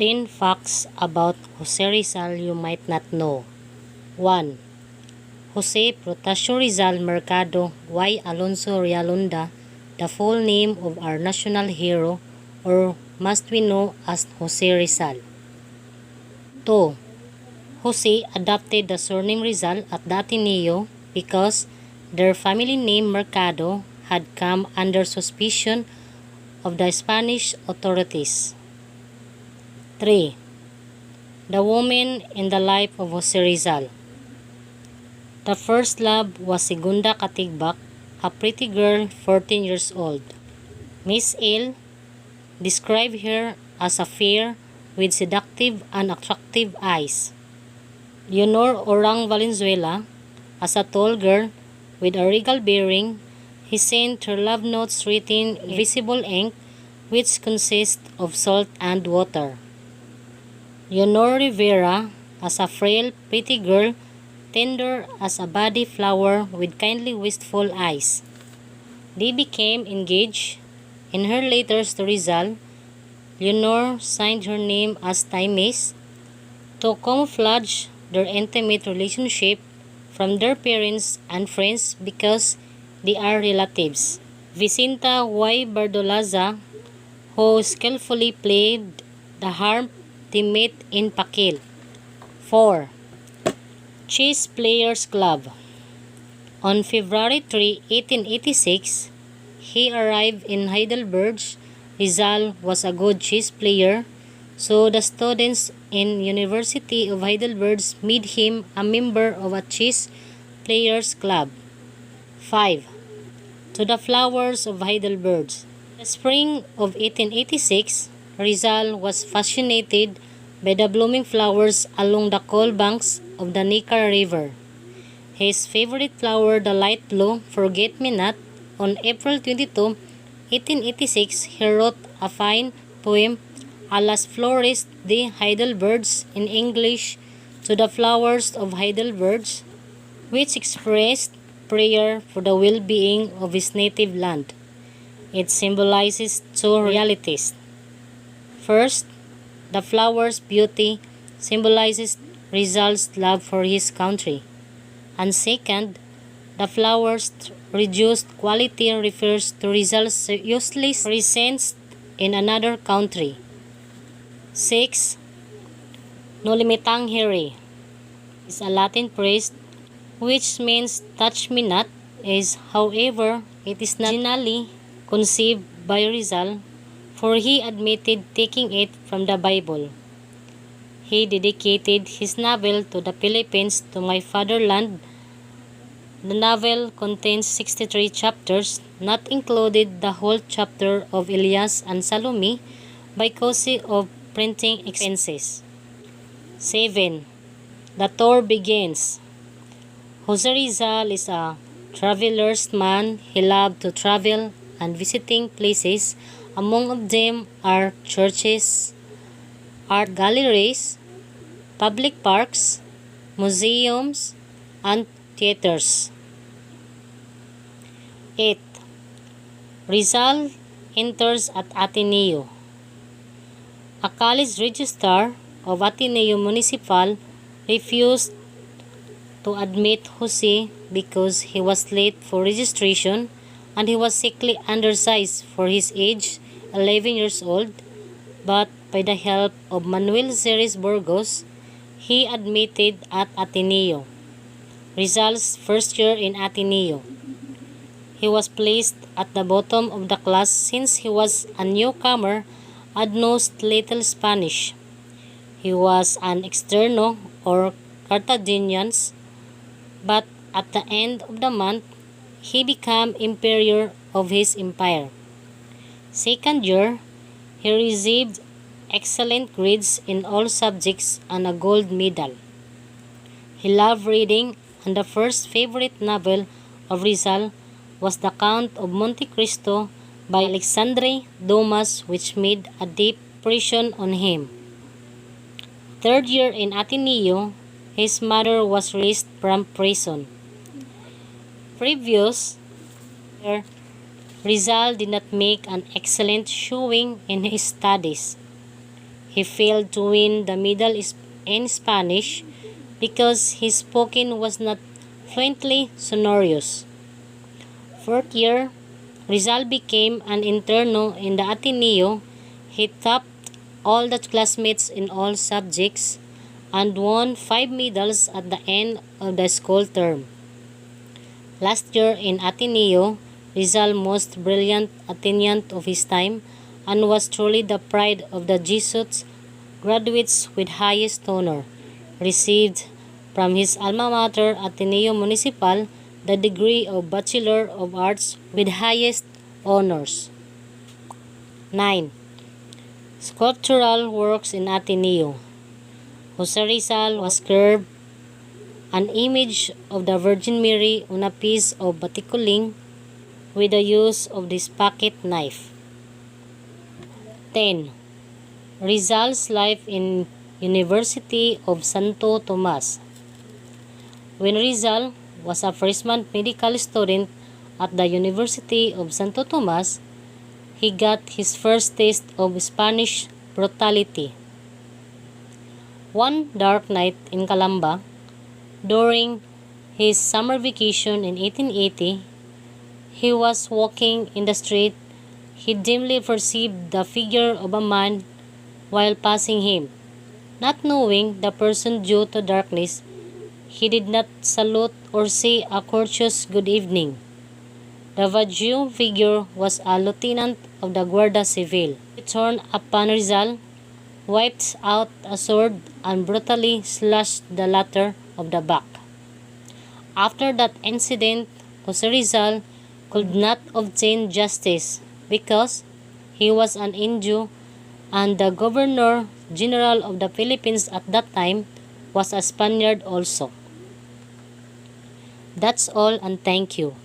10 facts about Jose Rizal you might not know. 1. Jose Protasio Rizal Mercado y Alonso Realunda, the full name of our national hero, or must we know as Jose Rizal. 2. Jose adopted the surname Rizal at the Ateneo because their family name Mercado had come under suspicion of the Spanish authorities. 3. The woman in the life of Jose Rizal. The first love was Segunda Katigbak, a pretty girl 14 years old. Miss L. described her as a fair with seductive and attractive eyes. Leonor Orang Valenzuela, as a tall girl with a regal bearing, he sent her love notes written in visible ink, which consist of salt and water. Leonor Rivera, as a frail, pretty girl, tender as a body flower with kindly wistful eyes. They became engaged. In her letters to Rizal, Leonor signed her name as Times to camouflage their intimate relationship from their parents and friends because they are relatives. Vicenta Y. Bardolaza, who skillfully played the harp, they met in Pakil. 4. Chess Players Club. On February 3, 1886, he arrived in Heidelberg. Rizal was a good chess player, so the students in University of Heidelberg made him a member of a chess players club. 5. To the flowers of Heidelberg. In the spring of 1886, Rizal was fascinated by the blooming flowers along the cool banks of the Neckar River. His favorite flower, the light blue forget-me-not, on April 22, 1886, he wrote a fine poem, A las Flores de Heidelberg, in English, to the flowers of Heidelberg, which expressed prayer for the well-being of his native land. It symbolizes two realities. First, the flower's beauty symbolizes Rizal's love for his country. And second, the flower's reduced quality refers to Rizal's useless presence in another country. 6. Nolimitang here is a Latin phrase which means touch me not, is however it is not originally conceived by Rizal, for he admitted taking it from the Bible. He dedicated his novel to the Philippines, to my fatherland. The novel contains 63 chapters, not included the whole chapter of Elias and Salome, by cause of printing expenses. 7. The tour begins. Jose Rizal is a traveler's man. He loved to travel and visiting places. Among of them are churches, art galleries, public parks, museums, and theaters. 8. Rizal enters at Ateneo. A college registrar of Ateneo Municipal refused to admit Jose because he was late for registration and he was sickly undersized for his age, 11 years old, but by the help of Manuel Ceres Burgos, he admitted at Ateneo. Rizal's first year in Ateneo. He was placed at the bottom of the class since he was a newcomer and knows little Spanish. He was an externo or Carthaginians, but at the end of the month, he became emperor of his empire. Second year, he received excellent grades in all subjects and a gold medal. He loved reading, and the first favorite novel of Rizal was The Count of Monte Cristo by Alexandre Dumas, which made a deep impression on him. Third year in Ateneo, his mother was released from prison. Previous year, Rizal did not make an excellent showing in his studies. He failed to win the medal in Spanish because his spoken was not fluently sonorous. Fourth year, Rizal became an interno in the Ateneo. He topped all the classmates in all subjects and won 5 medals at the end of the school term. Last year in Ateneo, Rizal most brilliant Atenean of his time and was truly the pride of the Jesuits graduates with highest honor. Received from his alma mater Ateneo Municipal the degree of Bachelor of Arts with highest honors. 9. Sculptural works in Ateneo. Jose Rizal was carved an image of the Virgin Mary on a piece of batikuling with the use of this pocket knife. 10. Rizal's life in University of Santo Tomas. When Rizal was a freshman medical student at the University of Santo Tomas, he got his first taste of Spanish brutality. One dark night in Calamba, during his summer vacation in 1880, he was walking in the street. He dimly perceived the figure of a man while passing him. Not knowing the person due to darkness, he did not salute or say a courteous good evening. The Vajju figure was a lieutenant of the Guardia Civil. He turned upon Rizal, whipped out a sword, and brutally slashed the latter of the back. After that incident, Jose Rizal could not obtain justice because he was an Indio and the Governor General of the Philippines at that time was a Spaniard also. That's all and thank you.